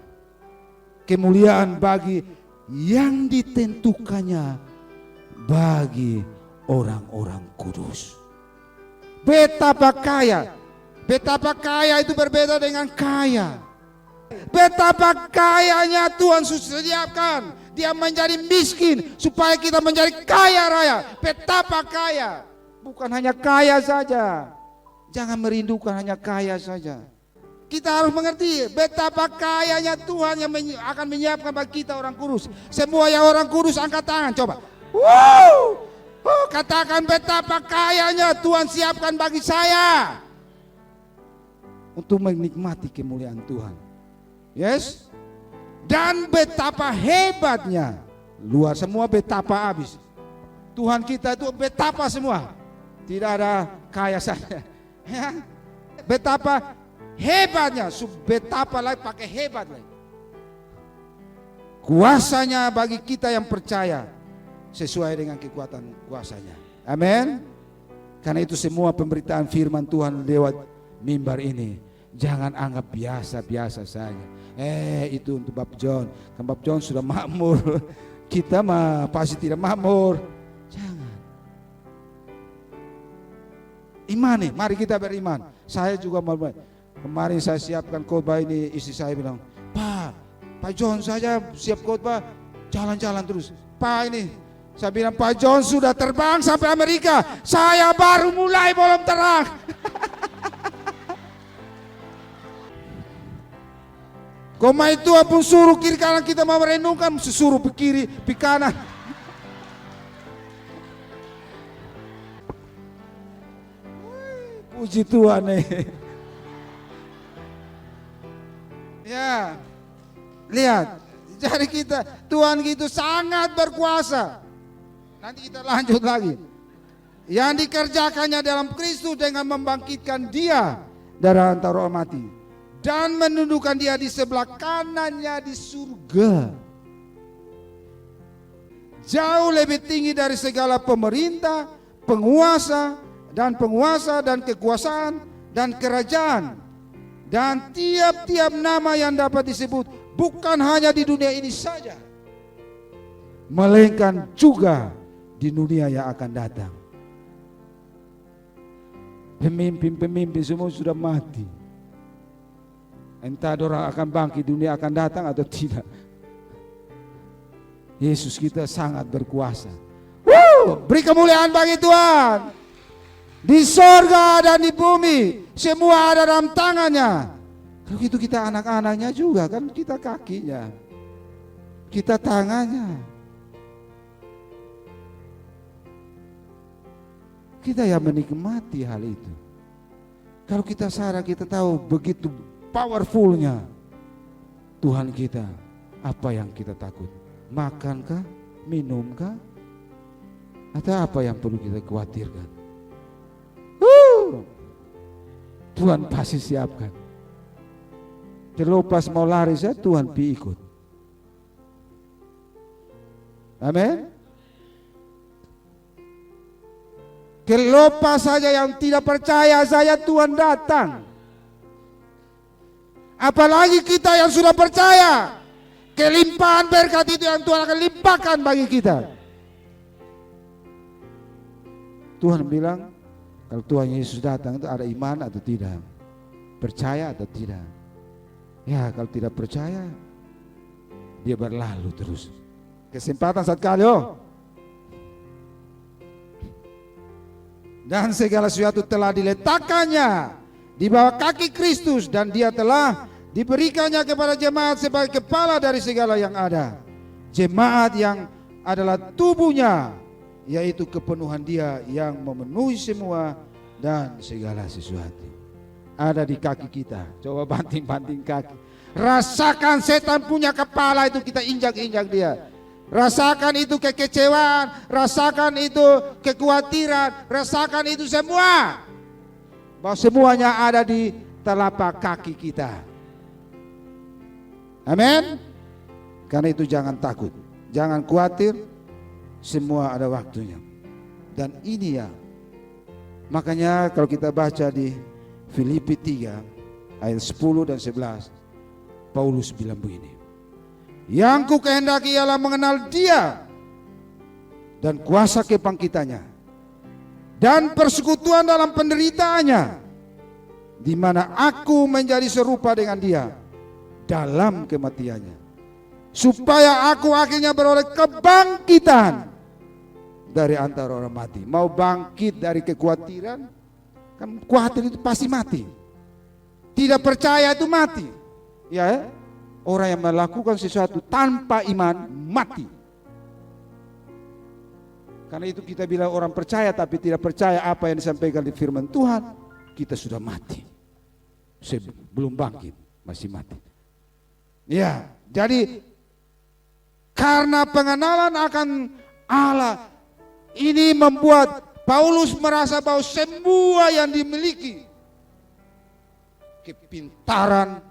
kemuliaan bagi yang ditentukannya bagi orang-orang kudus. Betapa kaya. Betapa kaya itu berbeda dengan kaya. Betapa kayanya Tuhan sudah sediakan. Dia menjadi miskin supaya kita menjadi kaya raya. Betapa kaya. Bukan hanya kaya saja. Jangan merindukan hanya kaya saja. Kita harus mengerti betapa kayanya Tuhan yang akan menyiapkan bagi kita orang kudus. Semua yang orang kudus angkat tangan coba. Wow! Oh, katakan betapa kayanya Tuhan siapkan bagi saya untuk menikmati kemuliaan Tuhan. Yes? Dan betapa hebatnya, luar semua betapa habis. Tuhan kita itu betapa semua. Tidak ada kaya saja. Ya. Betapa hebatnya, betapa lagi pakai hebat lagi. Kuasanya bagi kita yang percaya sesuai dengan kekuatan kuasanya. Amin. Karena itu semua pemberitaan firman Tuhan lewat mimbar ini jangan anggap biasa-biasa saja. Itu untuk Bab John. Kan Bab John sudah makmur. Kita mah pasti tidak makmur. Jangan. Imani, mari kita beriman. Saya juga mau. Kemarin saya siapkan khotbah ini, istri saya bilang, Pak John saja siap khotbah, jalan-jalan terus. Pak ini, saya bilang Pak John sudah terbang sampai Amerika, saya baru mulai belum terang. Koma itu pun suruh kiri kanan kita mau merenungkan, suruh ke kiri, ke kanan. Puji Tuhan Ya, lihat. Jadi kita, Tuhan gitu sangat berkuasa. Nanti kita lanjut lagi. Yang dikerjakannya dalam Kristus dengan membangkitkan Dia dari antara orang mati dan menundukkan Dia di sebelah kanannya di surga. Jauh lebih tinggi dari segala pemerintah, penguasa dan kekuasaan dan kerajaan dan tiap-tiap nama yang dapat disebut, bukan hanya di dunia ini saja, melainkan juga di dunia yang akan datang. Pemimpin-pemimpin semua sudah mati. Entah orang akan bangkit, dunia akan datang atau tidak. Yesus kita sangat berkuasa. Beri kemuliaan bagi Tuhan. Di sorga dan di bumi semua ada dalam tangannya. Kalau gitu kita anak-anaknya juga kan, kita kakinya, kita tangannya. Kita yang menikmati hal itu. Kalau kita sadar, kita tahu begitu powerfulnya Tuhan kita. Apa yang kita takut? Makankah? Minumkah? Atau apa yang perlu kita khawatirkan? Tuhan pasti siapkan. Terlepas mau lari saja Tuhan pi ikut. Amin. Terlepas saja yang tidak percaya saja Tuhan datang. Apalagi kita yang sudah percaya, kelimpahan berkat itu yang Tuhan akan limpahkan bagi kita. Tuhan bilang, kalau Tuhan Yesus datang itu ada iman atau tidak, percaya atau tidak. Ya kalau tidak percaya, dia berlalu terus. Kesempatan satu kali Dan segala sesuatu telah diletakkannya di bawah kaki Kristus, dan Dia telah diberikannya kepada jemaat sebagai kepala dari segala yang ada. Jemaat yang adalah tubuhnya, yaitu kepenuhan Dia yang memenuhi semua dan segala sesuatu. Ada di kaki kita. Coba banting-banting kaki. Rasakan setan punya kepala itu, kita injak-injak dia. Rasakan itu kekecewaan, rasakan itu kekhawatiran, rasakan itu semua. Bahwa semuanya ada di telapak kaki kita. Amin. Karena itu jangan takut, jangan khawatir, semua ada waktunya. Dan ini ya, makanya kalau kita baca di Filipi 3 ayat 10 dan 11, Paulus bilang begini, yang ku kehendaki ialah mengenal Dia dan kuasa kebangkitannya dan persekutuan dalam penderitaannya, di mana aku menjadi serupa dengan Dia dalam kematiannya, supaya aku akhirnya beroleh kebangkitan dari antara orang mati. Mau bangkit dari kekhawatiran, kan khawatir itu pasti mati. Tidak percaya itu mati. Ya, orang yang melakukan sesuatu tanpa iman mati. Karena itu kita bilang orang percaya tapi tidak percaya apa yang disampaikan di firman Tuhan, kita sudah mati. Belum bangkit, masih mati. Ya, jadi karena pengenalan akan Allah ini membuat Paulus merasa bahwa semua yang dimiliki, kepintaran,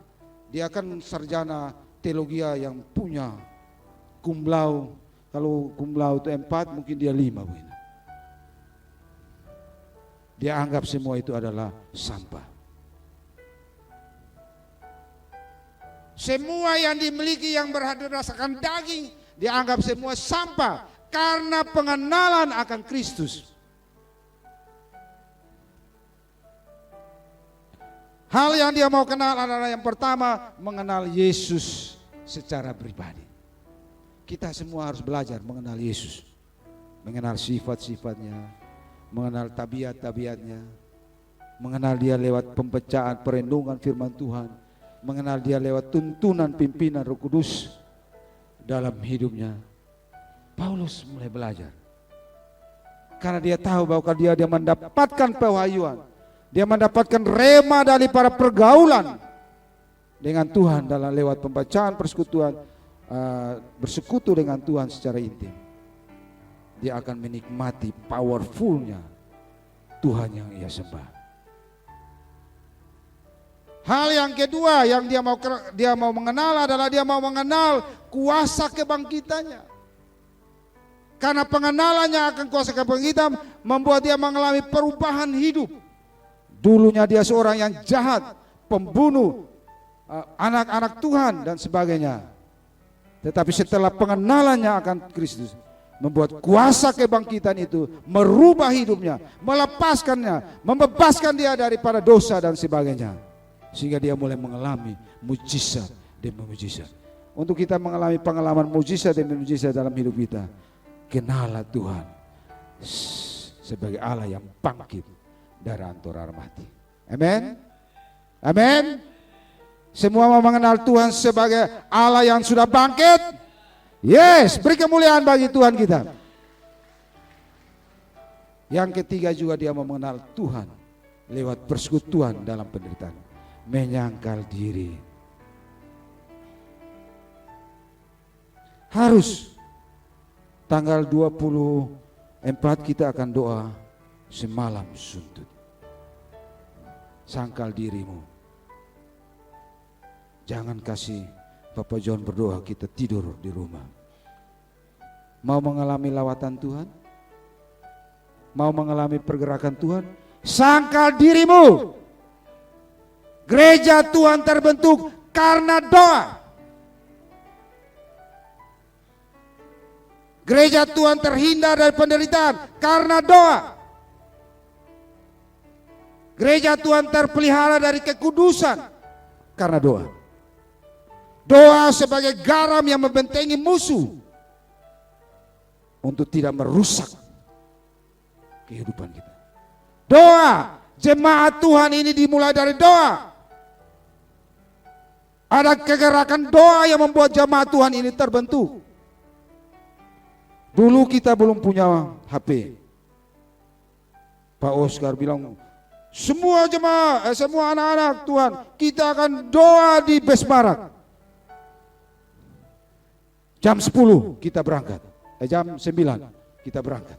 dia kan sarjana teologi yang punya cum laude. Kalau cum laude itu 4, mungkin dia 5 begini. Dia anggap semua itu adalah sampah. Semua yang dimiliki yang berdasarkan daging dianggap semua sampah karena pengenalan akan Kristus. Hal yang dia mau kenal adalah yang pertama, mengenal Yesus secara pribadi. Kita semua harus belajar mengenal Yesus, mengenal sifat-sifatnya, mengenal tabiat-tabiatnya, mengenal dia lewat pembacaan perenungan firman Tuhan, mengenal dia lewat tuntunan pimpinan Roh Kudus dalam hidupnya. Paulus mulai belajar karena dia tahu bahwa dia mendapatkan pewahyuan, dia mendapatkan rema dari para pergaulan dengan Tuhan dalam lewat pembacaan persekutuan, bersekutu dengan Tuhan secara intim. Dia akan menikmati powerfulnya Tuhan yang ia sembah. Hal yang kedua yang dia mau mengenal adalah dia mau mengenal kuasa kebangkitannya. Karena pengenalannya akan kuasa kebangkitan membuat dia mengalami perubahan hidup. Dulunya dia seorang yang jahat, pembunuh anak-anak Tuhan dan sebagainya. Tetapi setelah pengenalannya akan Kristus, membuat kuasa kebangkitan itu merubah hidupnya, melepaskannya, membebaskan dia daripada dosa dan sebagainya. Sehingga dia mulai mengalami mujizat demi mujizat. Untuk kita mengalami pengalaman mujizat demi mujizat dalam hidup kita, kenalah Tuhan sebagai Allah yang bangkit dari antara orang mati. Amin. Amin. Semua mau mengenal Tuhan sebagai Allah yang sudah bangkit. Yes, beri kemuliaan bagi Tuhan kita. Yang ketiga juga dia mau mengenal Tuhan lewat persekutuan dalam penderitaan, menyangkal diri. Harus tanggal 24 kita akan doa semalam suntuk. Sangkal dirimu. Jangan kasih Papa John berdoa kita tidur di rumah. Mau mengalami lawatan Tuhan? Mau mengalami pergerakan Tuhan? Sangkal dirimu. Gereja Tuhan terbentuk karena doa. Gereja Tuhan terhindar dari penderitaan karena doa. Gereja Tuhan terpelihara dari kekudusan karena doa. Doa sebagai garam yang membentengi musuh untuk tidak merusak kehidupan kita. Doa, jemaat Tuhan ini dimulai dari doa. Ada kegerakan doa yang membuat jemaat Tuhan ini terbentuk. Dulu kita belum punya HP. Pak Oscar bilang, semua jemaat, semua anak-anak Tuhan, kita akan doa di Besmarak. Jam 10 kita berangkat, jam 9 kita berangkat.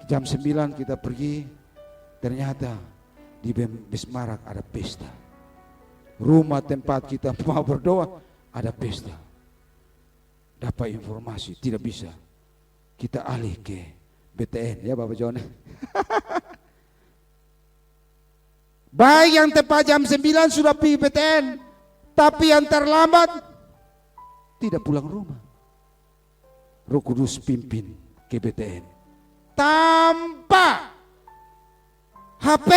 Jam 9 kita pergi, ternyata di Besmarak ada pesta. Rumah tempat kita mau berdoa ada pesta. Dapat informasi tidak bisa, kita alih ke BTN ya Bapak John. Baik yang tepat jam 9 sudah pergi BTN, tapi yang terlambat tidak pulang rumah. Roh Kudus pimpin ke BTN tanpa HP.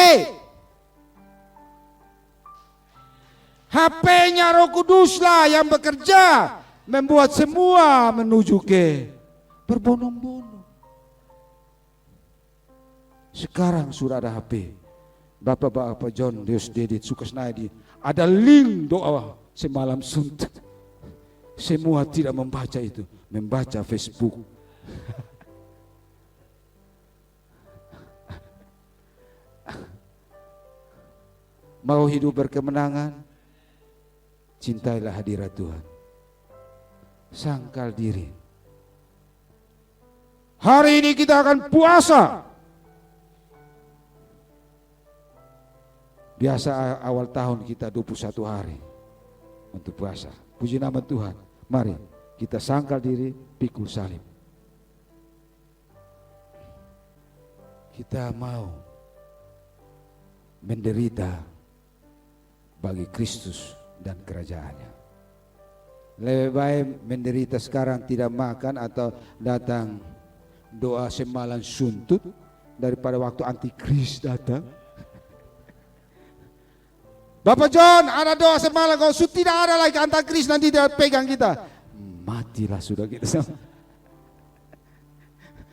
HP-nya Roh Kuduslah yang bekerja membuat semua menuju ke berbondong-bondong. Sekarang sudah ada HP, Bapak-bapak John Deus Dedit Sukasnaidi, ada link doa semalam suntuk. Semua tidak membaca itu, membaca Facebook. Mau hidup berkemenangan, cintailah hadirat Tuhan. Sangkal diri. Hari ini kita akan puasa. Biasa awal tahun kita 21 hari untuk puasa. Puji nama Tuhan. Mari kita sangkal diri, pikul salib. Kita mau menderita bagi Kristus dan kerajaannya. Lebih baik menderita sekarang tidak makan atau datang doa semalam suntut daripada waktu antikris datang. Bapak John, ada doa semalam kalau tidak ada lagi antikris nanti dia pegang kita. Matilah sudah kita.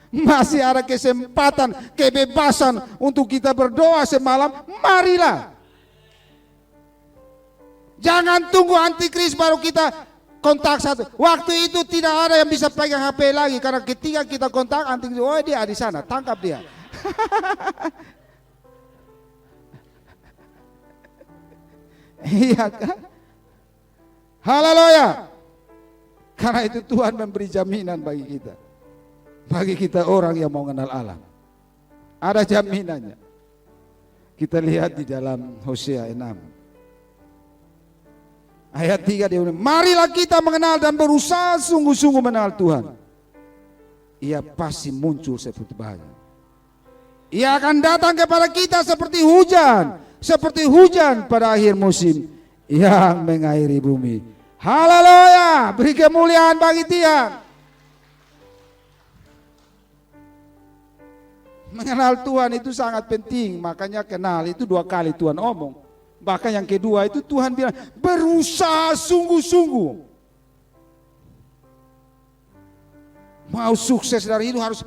Masih ada kesempatan, kebebasan untuk kita berdoa semalam, marilah. Jangan tunggu antikris baru kita kontak satu. Waktu itu tidak ada yang bisa pegang HP lagi karena ketika kita kontak antikris, oh dia di sana, tangkap dia. Iya kan? Haleluya. Karena itu Tuhan memberi jaminan bagi kita. Bagi kita orang yang mau kenal Allah, ada jaminannya. Kita lihat di dalam Hosea 6 ayat 3 dia bilang, marilah kita mengenal dan berusaha sungguh-sungguh mengenal Tuhan. Ia pasti muncul seperti bahaya. Ia akan datang kepada kita seperti hujan pada akhir musim yang mengairi bumi. Haleluya, beri kemuliaan bagi Dia. Mengenal Tuhan itu sangat penting, makanya kenal itu 2 kali Tuhan omong. Bahkan yang kedua itu Tuhan bilang berusaha sungguh-sungguh. Mau sukses dari itu harus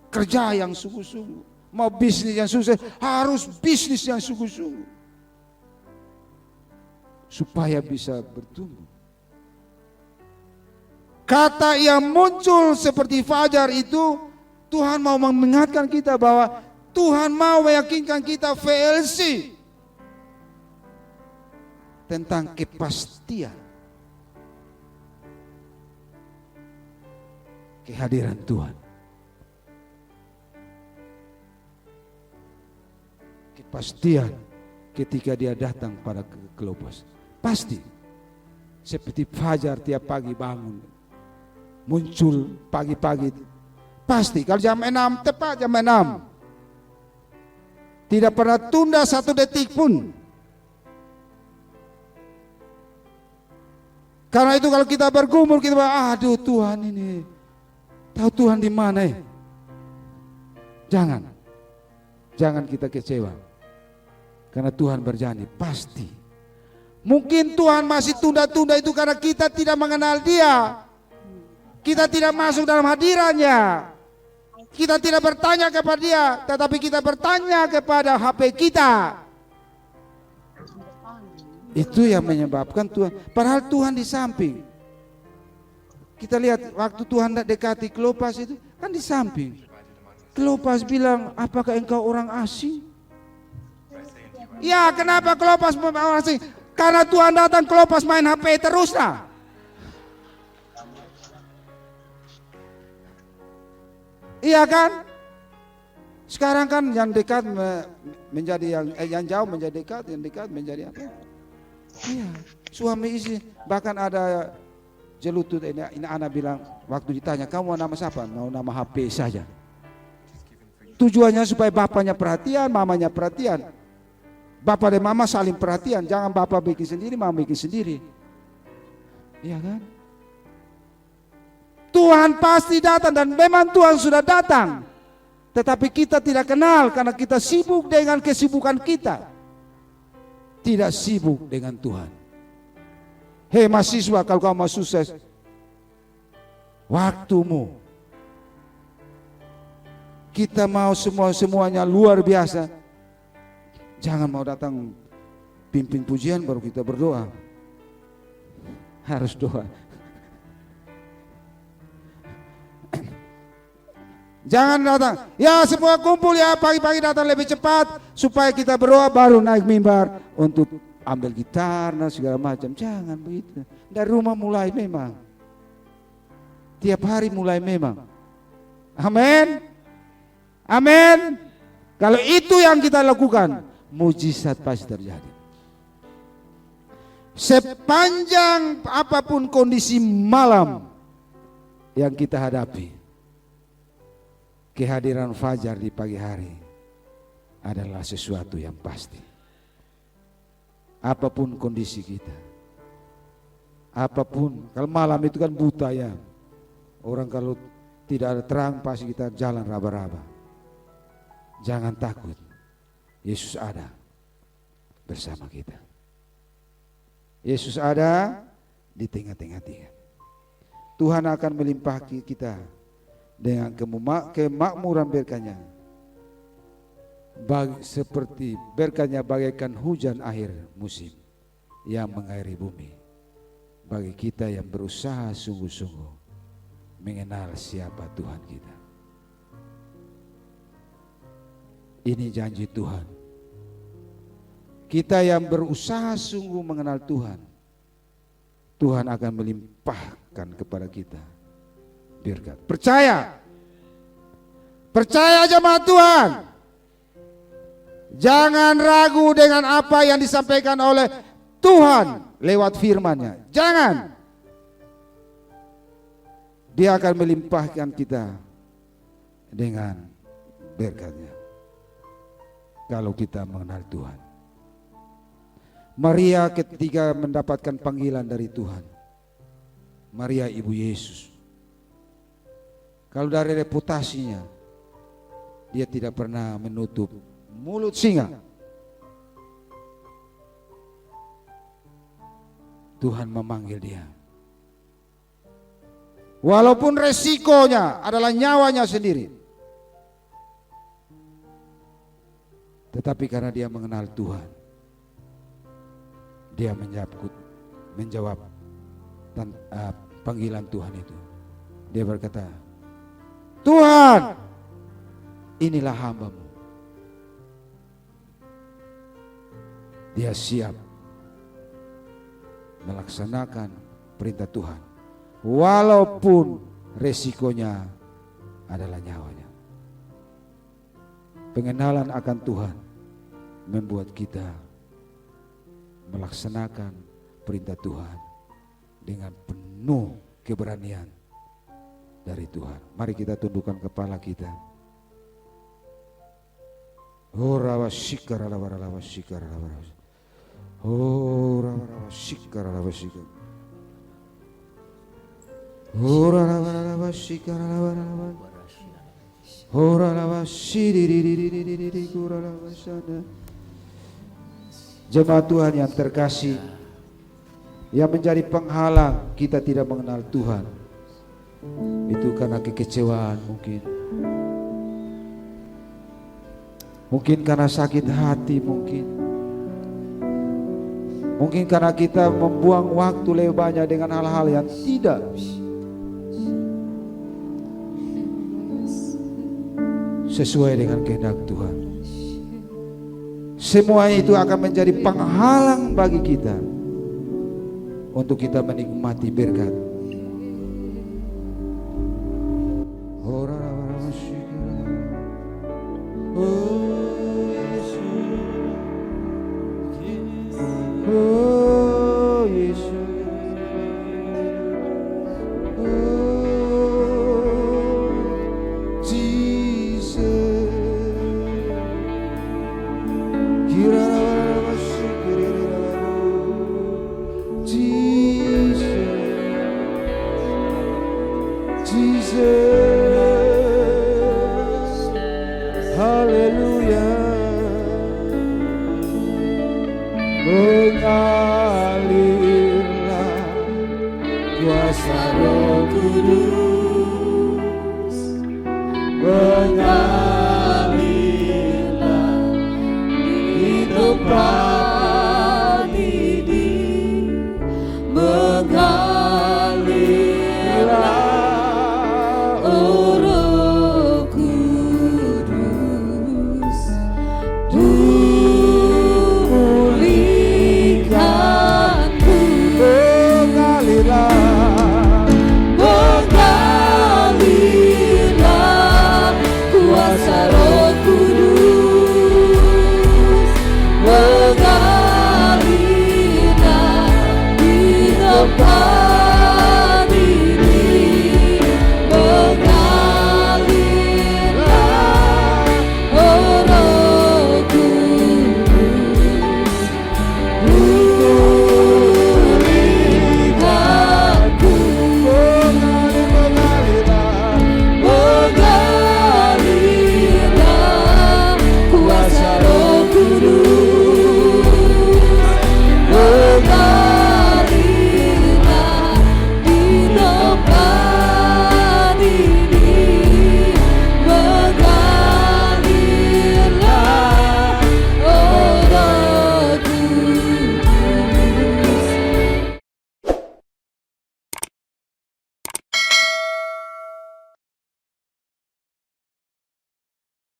kerja yang sungguh-sungguh. Mau bisnis yang sukses harus bisnis yang sungguh-sungguh. Supaya bisa bertumbuh. Kata yang muncul seperti fajar itu, Tuhan mau mengingatkan kita bahwa Tuhan mau meyakinkan kita VLC tentang kepastian kehadiran Tuhan. Kepastian ketika Dia datang pada Kleopas. Pasti. Seperti fajar tiap pagi bangun. Muncul pagi-pagi. Pasti kalau jam 6 tepat jam 6. Tidak pernah tunda 1 detik pun. Karena itu kalau kita bergumul kita bilang, aduh Tuhan ini. Tahu Tuhan di mana ya? Jangan kita kecewa. Karena Tuhan berjanji pasti. Mungkin Tuhan masih tunda-tunda itu karena kita tidak mengenal Dia. Kita tidak masuk dalam hadirannya. Kita tidak bertanya kepada Dia, tetapi kita bertanya kepada HP kita. Itu yang menyebabkan Tuhan. Padahal Tuhan di samping. Kita lihat waktu Tuhan dekati Kleopas itu kan di samping. Kleopas bilang, apakah engkau orang asing? Ya, kenapa Kleopas orang asing? Karena Tuhan datang, Kleopas main HP terus lah. Iya kan? Sekarang kan yang dekat menjadi yang jauh menjadi dekat, yang dekat menjadi apa? Iya, suami istri. Bahkan ada jelutut ini anak bilang waktu ditanya, kamu nama siapa? Mau nama HP saja. Tujuannya supaya bapaknya perhatian, mamanya perhatian. Bapak dan mama saling perhatian. Jangan bapak bikin sendiri, mama bikin sendiri. Iya kan? Tuhan pasti datang dan memang Tuhan sudah datang. Tetapi kita tidak kenal karena kita sibuk dengan kesibukan kita. Tidak sibuk dengan Tuhan. Hei mahasiswa, kalau kamu mau sukses, waktumu. Kita mau semuanya luar biasa. Jangan mau datang pimpin pujian baru kita berdoa. Harus doa. Jangan datang, ya semua kumpul ya, pagi-pagi datang lebih cepat supaya kita berdoa baru naik mimbar untuk ambil gitar dan segala macam. Jangan begitu. Dari rumah mulai memang. Tiap hari mulai memang. Amin. Amin. Kalau itu yang kita lakukan, mujizat pasti terjadi. Sepanjang apapun kondisi malam yang kita hadapi, kehadiran fajar di pagi hari adalah sesuatu yang pasti. Apapun kondisi kita, apapun, kalau malam itu kan buta ya. Orang kalau tidak ada terang pasti kita jalan raba-raba. Jangan takut, Yesus ada bersama kita. Yesus ada di tengah-tengah dia. Tuhan akan melimpahkan kita dengan kemakmuran berkatnya, seperti berkatnya bagaikan hujan akhir musim yang mengairi bumi. Bagi kita yang berusaha sungguh-sungguh mengenal siapa Tuhan kita. Ini janji Tuhan. Kita yang berusaha sungguh mengenal Tuhan, Tuhan akan melimpahkan kepada kita berkat. Percaya. Percaya jemaat Tuhan. Jangan ragu dengan apa yang disampaikan oleh Tuhan lewat firman-Nya. Jangan. Dia akan melimpahkan kita dengan berkat-Nya kalau kita mengenal Tuhan. Maria ketika mendapatkan panggilan dari Tuhan, Maria ibu Yesus, kalau dari reputasinya, dia tidak pernah menutup mulut singa. Tuhan memanggil dia. Walaupun resikonya adalah nyawanya sendiri. Tetapi karena dia mengenal Tuhan, dia menjawab panggilan Tuhan itu. Dia berkata, Tuhan, inilah hamba-Mu. Dia siap melaksanakan perintah Tuhan, walaupun resikonya adalah nyawanya. Pengenalan akan Tuhan membuat kita melaksanakan perintah Tuhan dengan penuh keberanian dari Tuhan. Mari kita tundukkan kepala kita. Oh rawa shikara rawa shikara rawa. Oh rawa shikara rawa shikara. Oh rawa shikara rawa. Oh rawa shiri rawa shada. Jemaat Tuhan yang terkasih, yang menjadi penghalang kita tidak mengenal Tuhan, itu karena kekecewaan mungkin karena sakit hati, mungkin karena kita membuang waktu lebih banyak dengan hal-hal yang tidak sesuai dengan kehendak Tuhan. Semua itu akan menjadi penghalang bagi kita untuk kita menikmati berkat. Mengalirlah di mengalirlah, oh Roh Kudus, pulihkanku. Mengalirlah kuasa Roh Kudus, mengalirlah di tempat